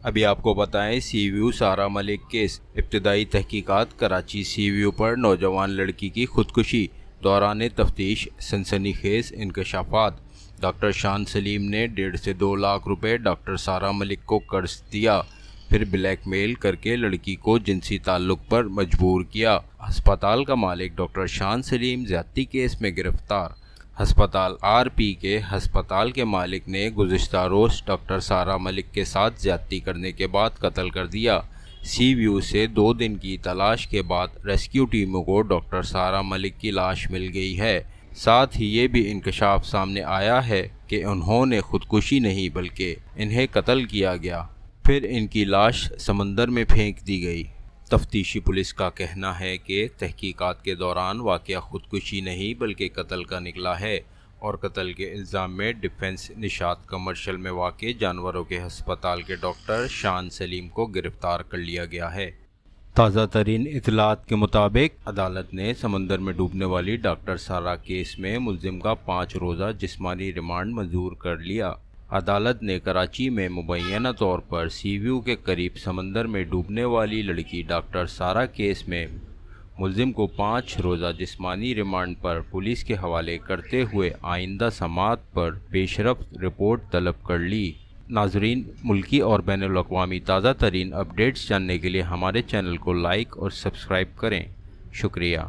ابھی آپ کو بتائیں سی ویو سارہ ملک کیس ابتدائی تحقیقات کراچی سی ویو پر نوجوان لڑکی کی خودکشی دوران تفتیش سنسنی خیز انکشافات ڈاکٹر شان سلیم نے 1.5 سے 2 لاکھ روپے ڈاکٹر سارہ ملک کو قرض دیا، پھر بلیک میل کر کے لڑکی کو جنسی تعلق پر مجبور کیا۔ ہسپتال کا مالک ڈاکٹر شان سلیم زیادتی کیس میں گرفتار۔ ہسپتال آر پی کے ہسپتال کے مالک نے گزشتہ روز ڈاکٹر سارہ ملک کے ساتھ زیادتی کرنے کے بعد قتل کر دیا۔ سی ویو سے 2 دن کی تلاش کے بعد ریسکیو ٹیموں کو ڈاکٹر سارہ ملک کی لاش مل گئی ہے۔ ساتھ ہی یہ بھی انکشاف سامنے آیا ہے کہ انہوں نے خودکشی نہیں بلکہ انہیں قتل کیا گیا، پھر ان کی لاش سمندر میں پھینک دی گئی۔ تفتیشی پولیس کا کہنا ہے کہ تحقیقات کے دوران واقعہ خودکشی نہیں بلکہ قتل کا نکلا ہے اور قتل کے الزام میں ڈیفنس نشاط کمرشل میں واقع جانوروں کے ہسپتال کے ڈاکٹر شان سلیم کو گرفتار کر لیا گیا ہے۔ تازہ ترین اطلاعات کے مطابق عدالت نے سمندر میں ڈوبنے والی ڈاکٹر سارہ کیس میں ملزم کا 5 روزہ جسمانی ریمانڈ منظور کر لیا۔ عدالت نے کراچی میں مبینہ طور پر سی ویو کے قریب سمندر میں ڈوبنے والی لڑکی ڈاکٹر سارہ کیس میں ملزم کو 5 روزہ جسمانی ریمانڈ پر پولیس کے حوالے کرتے ہوئے آئندہ سماعت پر پیش رفت رپورٹ طلب کر لی۔ ناظرین، ملکی اور بین الاقوامی تازہ ترین اپڈیٹس جاننے کے لیے ہمارے چینل کو لائک اور سبسکرائب کریں۔ شکریہ۔